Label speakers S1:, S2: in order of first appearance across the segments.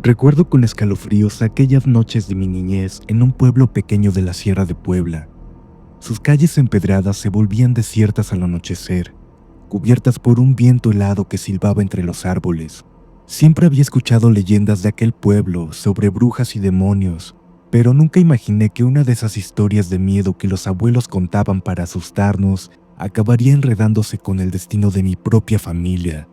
S1: Recuerdo con escalofríos aquellas noches de mi niñez en un pueblo pequeño de la Sierra de Puebla. Sus calles empedradas se volvían desiertas al anochecer, cubiertas por un viento helado que silbaba entre los árboles. Siempre había escuchado leyendas de aquel pueblo sobre brujas y demonios, pero nunca imaginé que una de esas historias de miedo que los abuelos contaban para asustarnos acabaría enredándose con el destino de mi propia familia.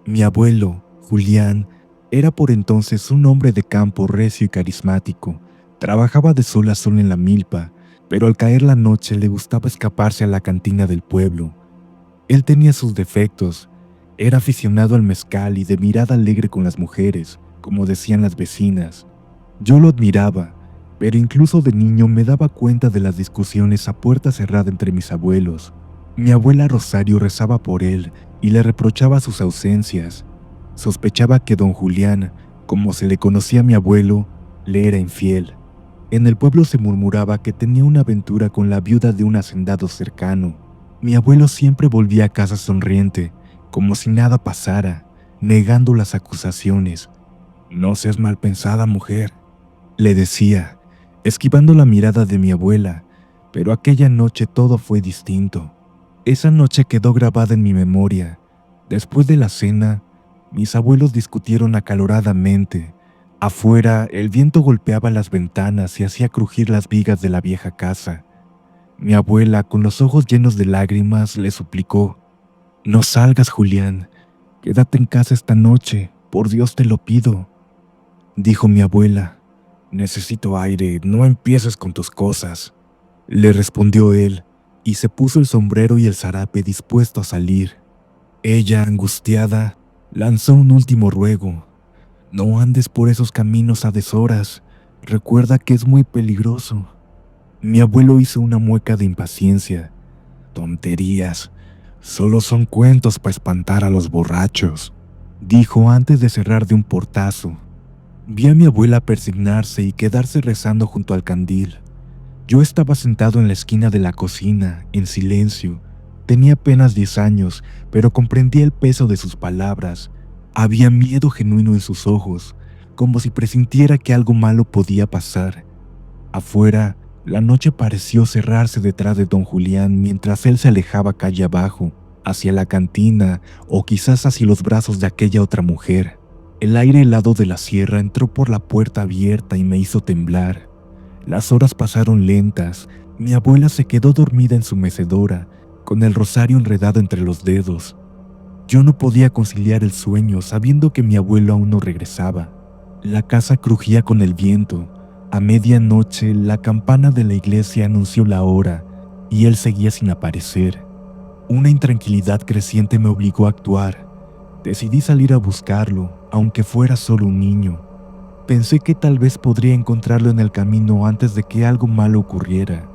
S1: Mi abuelo, Julián, era por entonces un hombre de campo recio y carismático. Trabajaba de sol a sol en la milpa, pero al caer la noche le gustaba escaparse a la cantina del pueblo. Él tenía sus defectos. Era aficionado al mezcal y de mirada alegre con las mujeres, como decían las vecinas. Yo lo admiraba, pero incluso de niño me daba cuenta de las discusiones a puerta cerrada entre mis abuelos. Mi abuela Rosario rezaba por él y le reprochaba sus ausencias. Sospechaba que don Julián, como se le conocía a mi abuelo, le era infiel. En el pueblo se murmuraba que tenía una aventura con la viuda de un hacendado cercano. Mi abuelo siempre volvía a casa sonriente, como si nada pasara, negando las acusaciones. «No seas mal pensada, mujer», le decía, esquivando la mirada de mi abuela, pero aquella noche todo fue distinto. Esa noche quedó grabada en mi memoria. Después de la cena, mis abuelos discutieron acaloradamente. Afuera, el viento golpeaba las ventanas y hacía crujir las vigas de la vieja casa. Mi abuela, con los ojos llenos de lágrimas, le suplicó: «No salgas, Julián. Quédate en casa esta noche. Por Dios te lo pido», dijo mi abuela. «Necesito aire, no empieces con tus cosas», le respondió él, y se puso el sombrero y el zarape dispuesto a salir. Ella, angustiada, lanzó un último ruego: «No andes por esos caminos a deshoras. Recuerda que es muy peligroso». Mi abuelo hizo una mueca de impaciencia. «Tonterías, solo son cuentos para espantar a los borrachos», dijo antes de cerrar de un portazo. Vi a mi abuela persignarse y quedarse rezando junto al candil. Yo estaba sentado en la esquina de la cocina, en silencio. Tenía apenas 10 años, pero comprendía el peso de sus palabras. Había miedo genuino en sus ojos, como si presintiera que algo malo podía pasar. Afuera, la noche pareció cerrarse detrás de don Julián mientras él se alejaba calle abajo, hacia la cantina o quizás hacia los brazos de aquella otra mujer. El aire helado de la sierra entró por la puerta abierta y me hizo temblar. Las horas pasaron lentas. Mi abuela se quedó dormida en su mecedora, con el rosario enredado entre los dedos. Yo no podía conciliar el sueño sabiendo que mi abuelo aún no regresaba. La casa crujía con el viento. A medianoche la campana de la iglesia anunció la hora y él seguía sin aparecer. Una intranquilidad creciente me obligó a actuar. Decidí salir a buscarlo, aunque fuera solo un niño. Pensé que tal vez podría encontrarlo en el camino antes de que algo malo ocurriera.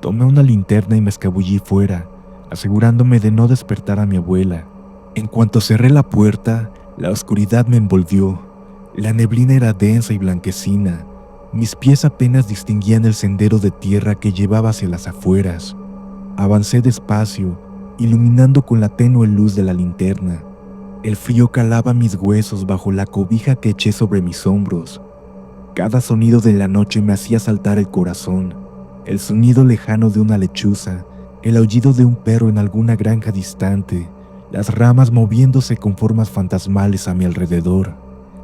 S1: Tomé una linterna y me escabullí fuera, asegurándome de no despertar a mi abuela. En cuanto cerré la puerta, la oscuridad me envolvió. La neblina era densa y blanquecina. Mis pies apenas distinguían el sendero de tierra que llevaba hacia las afueras. Avancé despacio, iluminando con la tenue luz de la linterna. El frío calaba mis huesos bajo la cobija que eché sobre mis hombros. Cada sonido de la noche me hacía saltar el corazón. El sonido lejano de una lechuza, el aullido de un perro en alguna granja distante, las ramas moviéndose con formas fantasmales a mi alrededor.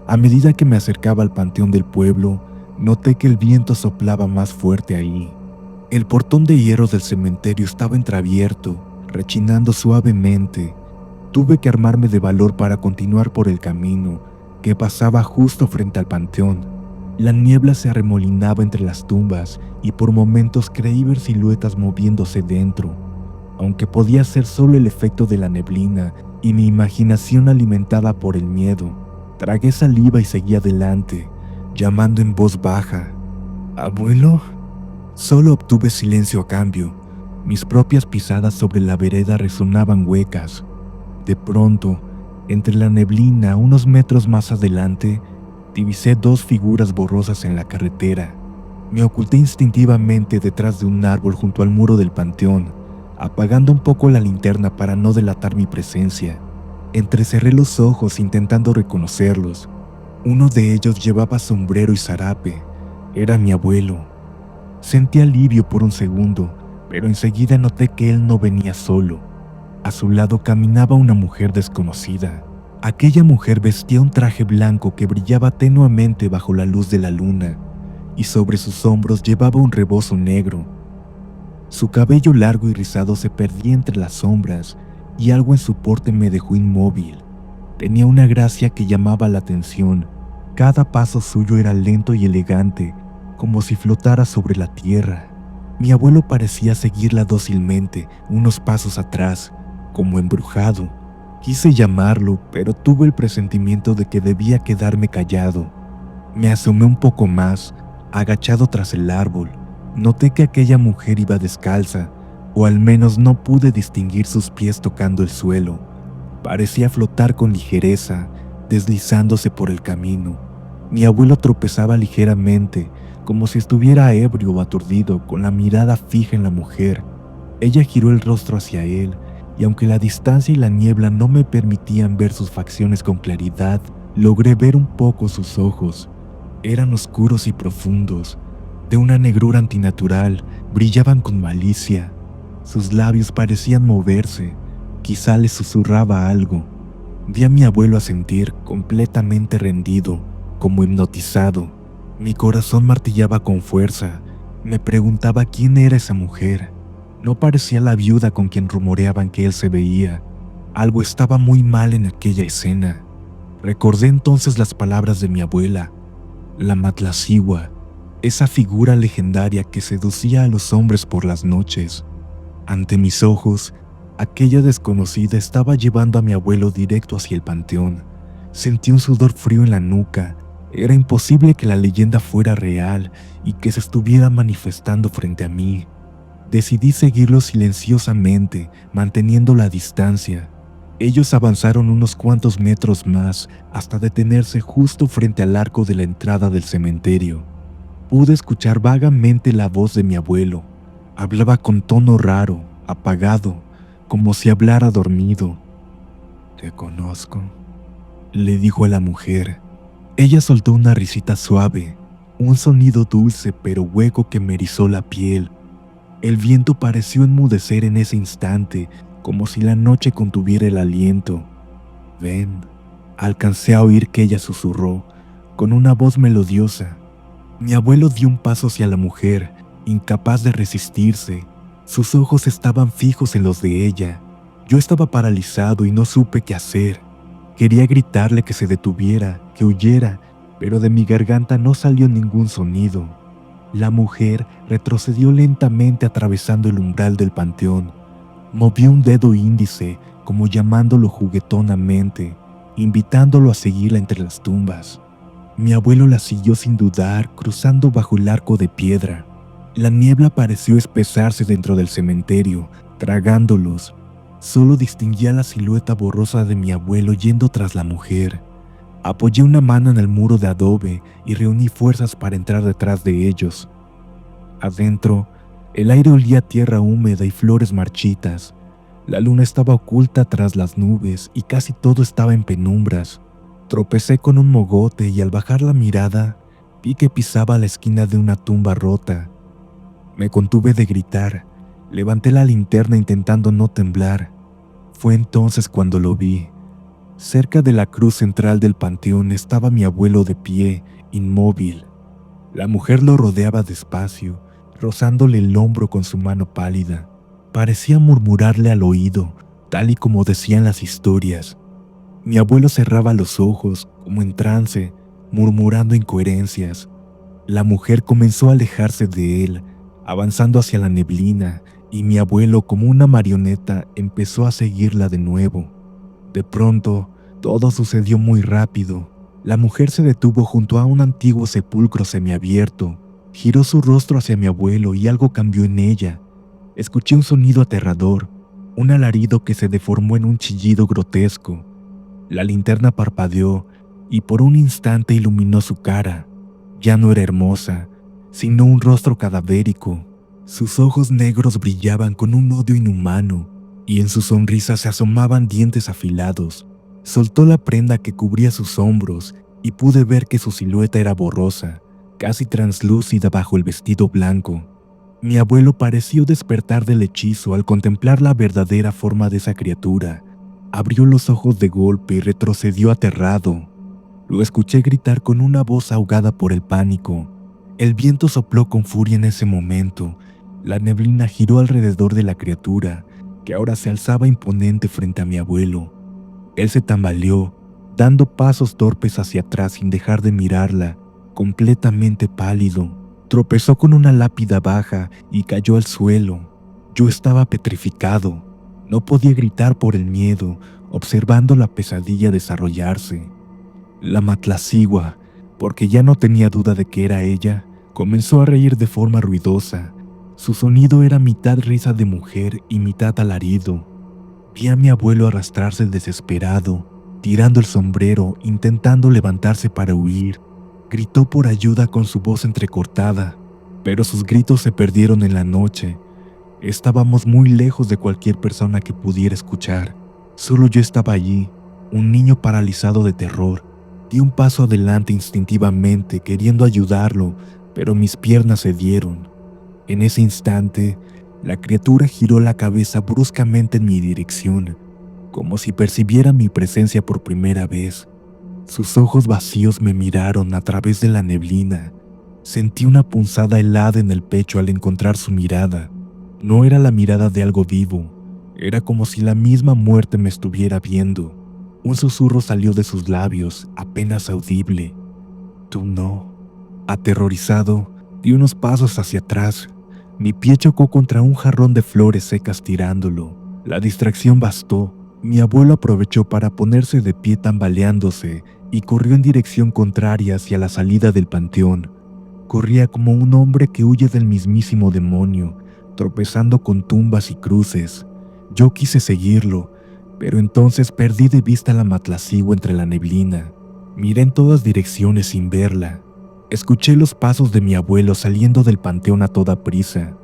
S1: A medida que me acercaba al panteón del pueblo, noté que el viento soplaba más fuerte ahí. El portón de hierro del cementerio estaba entreabierto, rechinando suavemente. Tuve que armarme de valor para continuar por el camino, que pasaba justo frente al panteón. La niebla se arremolinaba entre las tumbas y por momentos creí ver siluetas moviéndose dentro, aunque podía ser solo el efecto de la neblina y mi imaginación alimentada por el miedo. Tragué saliva y seguí adelante, llamando en voz baja: «¿Abuelo?». Solo obtuve silencio a cambio. Mis propias pisadas sobre la vereda resonaban huecas. De pronto, entre la neblina, unos metros más adelante, divisé dos figuras borrosas en la carretera. Me oculté instintivamente detrás de un árbol junto al muro del panteón, apagando un poco la linterna para no delatar mi presencia. Entrecerré los ojos intentando reconocerlos. Uno de ellos llevaba sombrero y zarape. Era mi abuelo. Sentí alivio por un segundo, pero enseguida noté que él no venía solo. A su lado caminaba una mujer desconocida. Aquella mujer vestía un traje blanco que brillaba tenuemente bajo la luz de la luna, y sobre sus hombros llevaba un rebozo negro. Su cabello largo y rizado se perdía entre las sombras, y algo en su porte me dejó inmóvil. Tenía una gracia que llamaba la atención. Cada paso suyo era lento y elegante, como si flotara sobre la tierra. Mi abuelo parecía seguirla dócilmente, unos pasos atrás, como embrujado. Quise llamarlo, pero tuve el presentimiento de que debía quedarme callado. Me asomé un poco más, agachado tras el árbol. Noté que aquella mujer iba descalza, o al menos no pude distinguir sus pies tocando el suelo. Parecía flotar con ligereza, deslizándose por el camino. Mi abuelo tropezaba ligeramente, como si estuviera ebrio o aturdido, con la mirada fija en la mujer. Ella giró el rostro hacia él, y aunque la distancia y la niebla no me permitían ver sus facciones con claridad, logré ver un poco sus ojos. Eran oscuros y profundos, de una negrura antinatural, brillaban con malicia. Sus labios parecían moverse, quizá le susurraba algo. Vi a mi abuelo asentir, completamente rendido, como hipnotizado. Mi corazón martillaba con fuerza. Me preguntaba quién era esa mujer. No parecía la viuda con quien rumoreaban que él se veía. Algo estaba muy mal en aquella escena. Recordé entonces las palabras de mi abuela, la Matlacigua, esa figura legendaria que seducía a los hombres por las noches. Ante mis ojos, aquella desconocida estaba llevando a mi abuelo directo hacia el panteón. Sentí un sudor frío en la nuca. Era imposible que la leyenda fuera real y que se estuviera manifestando frente a mí. Decidí seguirlo silenciosamente, manteniendo la distancia. Ellos avanzaron unos cuantos metros más hasta detenerse justo frente al arco de la entrada del cementerio. Pude escuchar vagamente la voz de mi abuelo. Hablaba con tono raro, apagado, como si hablara dormido. «Te conozco», le dijo a la mujer. Ella soltó una risita suave, un sonido dulce pero hueco que me erizó la piel. El viento pareció enmudecer en ese instante, como si la noche contuviera el aliento. «Ven», alcancé a oír que ella susurró, con una voz melodiosa. Mi abuelo dio un paso hacia la mujer, incapaz de resistirse. Sus ojos estaban fijos en los de ella. Yo estaba paralizado y no supe qué hacer. Quería gritarle que se detuviera, que huyera, pero de mi garganta no salió ningún sonido. La mujer retrocedió lentamente atravesando el umbral del panteón. Movió un dedo índice, como llamándolo juguetonamente, invitándolo a seguirla entre las tumbas. Mi abuelo la siguió sin dudar, cruzando bajo el arco de piedra. La niebla pareció espesarse dentro del cementerio, tragándolos. Solo distinguía la silueta borrosa de mi abuelo yendo tras la mujer. Apoyé una mano en el muro de adobe y reuní fuerzas para entrar detrás de ellos. Adentro, el aire olía a tierra húmeda y flores marchitas. La luna estaba oculta tras las nubes y casi todo estaba en penumbras. Tropecé con un mogote y al bajar la mirada, vi que pisaba la esquina de una tumba rota. Me contuve de gritar. Levanté la linterna intentando no temblar. Fue entonces cuando lo vi. Cerca de la cruz central del panteón estaba mi abuelo de pie, inmóvil. La mujer lo rodeaba despacio, rozándole el hombro con su mano pálida. Parecía murmurarle al oído, tal y como decían las historias. Mi abuelo cerraba los ojos, como en trance, murmurando incoherencias. La mujer comenzó a alejarse de él, avanzando hacia la neblina, y mi abuelo, como una marioneta, empezó a seguirla de nuevo. De pronto, todo sucedió muy rápido. La mujer se detuvo junto a un antiguo sepulcro semiabierto, giró su rostro hacia mi abuelo y algo cambió en ella. Escuché un sonido aterrador, un alarido que se deformó en un chillido grotesco. La linterna parpadeó y por un instante iluminó su cara. Ya no era hermosa, sino un rostro cadavérico. Sus ojos negros brillaban con un odio inhumano y en su sonrisa se asomaban dientes afilados. Soltó la prenda que cubría sus hombros y pude ver que su silueta era borrosa, casi translúcida bajo el vestido blanco. Mi abuelo pareció despertar del hechizo al contemplar la verdadera forma de esa criatura. Abrió los ojos de golpe y retrocedió aterrado. Lo escuché gritar con una voz ahogada por el pánico. El viento sopló con furia en ese momento. La neblina giró alrededor de la criatura, que ahora se alzaba imponente frente a mi abuelo. Él se tambaleó, dando pasos torpes hacia atrás sin dejar de mirarla, completamente pálido. Tropezó con una lápida baja y cayó al suelo. Yo estaba petrificado. No podía gritar por el miedo, observando la pesadilla desarrollarse. La matlacigua, porque ya no tenía duda de que era ella, comenzó a reír de forma ruidosa. Su sonido era mitad risa de mujer y mitad alarido. Vi a mi abuelo arrastrarse desesperado, tirando el sombrero, intentando levantarse para huir. Gritó por ayuda con su voz entrecortada, pero sus gritos se perdieron en la noche. Estábamos muy lejos de cualquier persona que pudiera escuchar. Solo yo estaba allí, un niño paralizado de terror. Di un paso adelante instintivamente, queriendo ayudarlo, pero mis piernas cedieron. En ese instante, la criatura giró la cabeza bruscamente en mi dirección, como si percibiera mi presencia por primera vez. Sus ojos vacíos me miraron a través de la neblina. Sentí una punzada helada en el pecho al encontrar su mirada. No era la mirada de algo vivo, era como si la misma muerte me estuviera viendo. Un susurro salió de sus labios, apenas audible. «Tú no». Aterrorizado, di unos pasos hacia atrás. Mi pie chocó contra un jarrón de flores secas tirándolo. La distracción bastó. Mi abuelo aprovechó para ponerse de pie tambaleándose y corrió en dirección contraria hacia la salida del panteón. Corría como un hombre que huye del mismísimo demonio, tropezando con tumbas y cruces. Yo quise seguirlo, pero entonces perdí de vista la matlacigua entre la neblina. Miré en todas direcciones sin verla. Escuché los pasos de mi abuelo saliendo del panteón a toda prisa.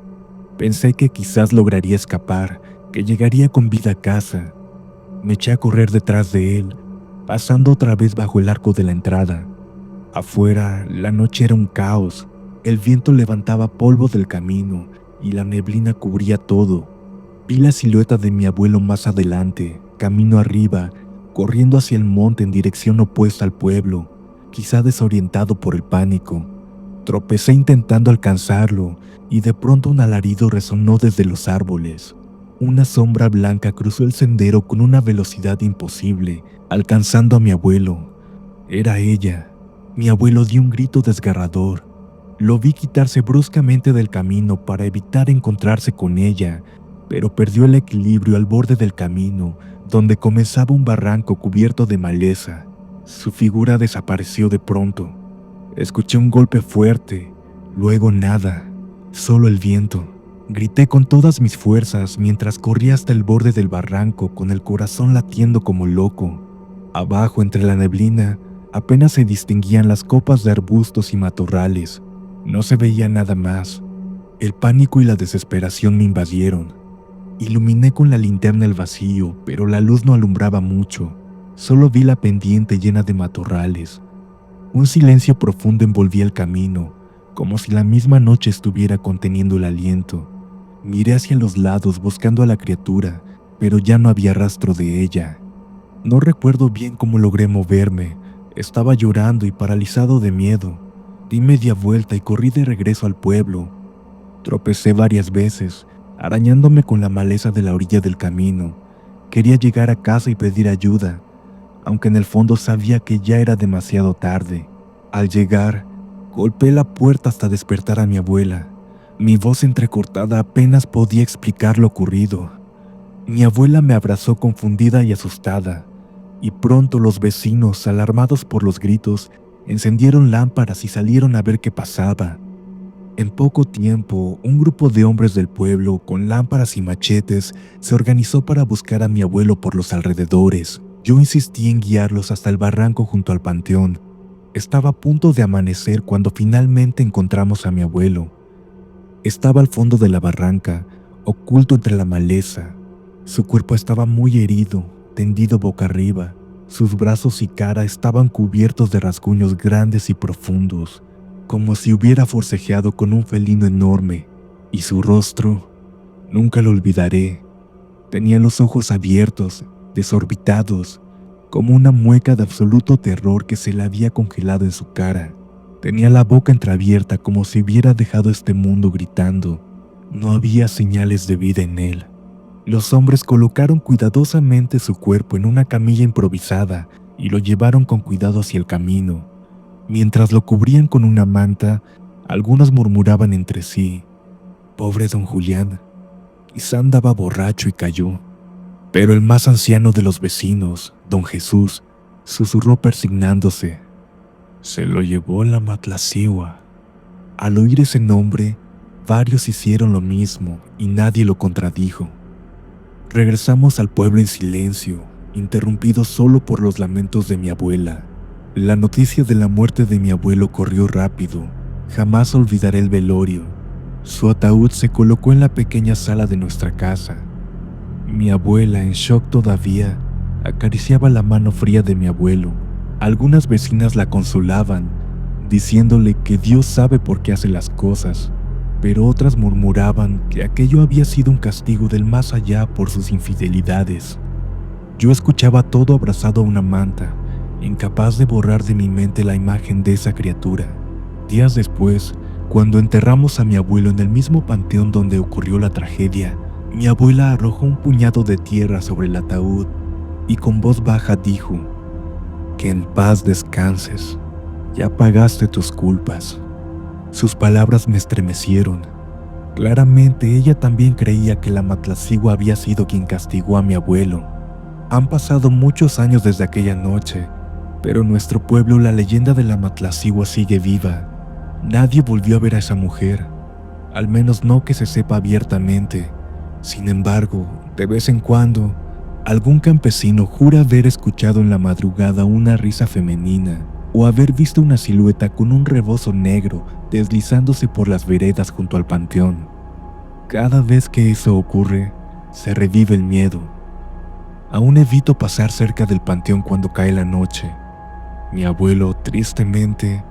S1: Pensé que quizás lograría escapar, que llegaría con vida a casa. Me eché a correr detrás de él, pasando otra vez bajo el arco de la entrada. Afuera, la noche era un caos. El viento levantaba polvo del camino y la neblina cubría todo. Vi la silueta de mi abuelo más adelante, camino arriba, corriendo hacia el monte en dirección opuesta al pueblo, quizá desorientado por el pánico. Tropecé intentando alcanzarlo y de pronto un alarido resonó desde los árboles. Una sombra blanca cruzó el sendero con una velocidad imposible, alcanzando a mi abuelo. Era ella. Mi abuelo dio un grito desgarrador. Lo vi quitarse bruscamente del camino para evitar encontrarse con ella, pero perdió el equilibrio al borde del camino, donde comenzaba un barranco cubierto de maleza. Su figura desapareció de pronto. Escuché un golpe fuerte, luego nada, solo el viento. Grité con todas mis fuerzas mientras corría hasta el borde del barranco con el corazón latiendo como loco. Abajo, entre la neblina, apenas se distinguían las copas de arbustos y matorrales. No se veía nada más. El pánico y la desesperación me invadieron. Iluminé con la linterna el vacío, pero la luz no alumbraba mucho. Solo vi la pendiente llena de matorrales. Un silencio profundo envolvía el camino, como si la misma noche estuviera conteniendo el aliento. Miré hacia los lados buscando a la criatura, pero ya no había rastro de ella. No recuerdo bien cómo logré moverme. Estaba llorando y paralizado de miedo. Di media vuelta y corrí de regreso al pueblo. Tropecé varias veces, arañándome con la maleza de la orilla del camino. Quería llegar a casa y pedir ayuda, aunque en el fondo sabía que ya era demasiado tarde. Al llegar, golpeé la puerta hasta despertar a mi abuela. Mi voz entrecortada apenas podía explicar lo ocurrido. Mi abuela me abrazó confundida y asustada, y pronto los vecinos, alarmados por los gritos, encendieron lámparas y salieron a ver qué pasaba. En poco tiempo, un grupo de hombres del pueblo, con lámparas y machetes, se organizó para buscar a mi abuelo por los alrededores. Yo insistí en guiarlos hasta el barranco junto al panteón. Estaba a punto de amanecer cuando finalmente encontramos a mi abuelo. Estaba al fondo de la barranca, oculto entre la maleza. Su cuerpo estaba muy herido, tendido boca arriba. Sus brazos y cara estaban cubiertos de rasguños grandes y profundos, como si hubiera forcejeado con un felino enorme, y su rostro, nunca lo olvidaré, tenía los ojos abiertos, desorbitados, como una mueca de absoluto terror que se le había congelado en su cara. Tenía la boca entreabierta como si hubiera dejado este mundo gritando. No había señales de vida en él. Los hombres colocaron cuidadosamente su cuerpo en una camilla improvisada y lo llevaron con cuidado hacia el camino. Mientras lo cubrían con una manta, algunos murmuraban entre sí: «Pobre don Julián, quizá andaba borracho y cayó». Pero el más anciano de los vecinos, don Jesús, susurró persignándose: «Se lo llevó la Matlacigua». Al oír ese nombre, varios hicieron lo mismo y nadie lo contradijo. Regresamos al pueblo en silencio, interrumpido solo por los lamentos de mi abuela. La noticia de la muerte de mi abuelo corrió rápido. Jamás olvidaré el velorio. Su ataúd se colocó en la pequeña sala de nuestra casa. Mi abuela, en shock todavía, acariciaba la mano fría de mi abuelo. Algunas vecinas la consolaban, diciéndole que Dios sabe por qué hace las cosas, pero otras murmuraban que aquello había sido un castigo del más allá por sus infidelidades. Yo escuchaba todo abrazado a una manta, incapaz de borrar de mi mente la imagen de esa criatura. Días después, cuando enterramos a mi abuelo en el mismo panteón donde ocurrió la tragedia, mi abuela arrojó un puñado de tierra sobre el ataúd y con voz baja dijo: «Que en paz descanses, ya pagaste tus culpas». Sus palabras me estremecieron. Claramente ella también creía que la Matlacigua había sido quien castigó a mi abuelo. Han pasado muchos años desde aquella noche, pero en nuestro pueblo la leyenda de la Matlacigua sigue viva. Nadie volvió a ver a esa mujer, al menos no que se sepa abiertamente. Sin embargo, de vez en cuando, algún campesino jura haber escuchado en la madrugada una risa femenina o haber visto una silueta con un rebozo negro deslizándose por las veredas junto al panteón. Cada vez que eso ocurre, se revive el miedo. Aún evito pasar cerca del panteón cuando cae la noche. Mi abuelo, tristemente,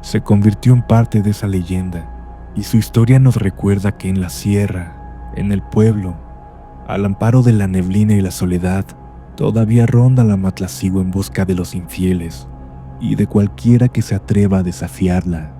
S1: se convirtió en parte de esa leyenda, y su historia nos recuerda que en la sierra, en el pueblo, al amparo de la neblina y la soledad, todavía ronda la Matlacigua en busca de los infieles y de cualquiera que se atreva a desafiarla.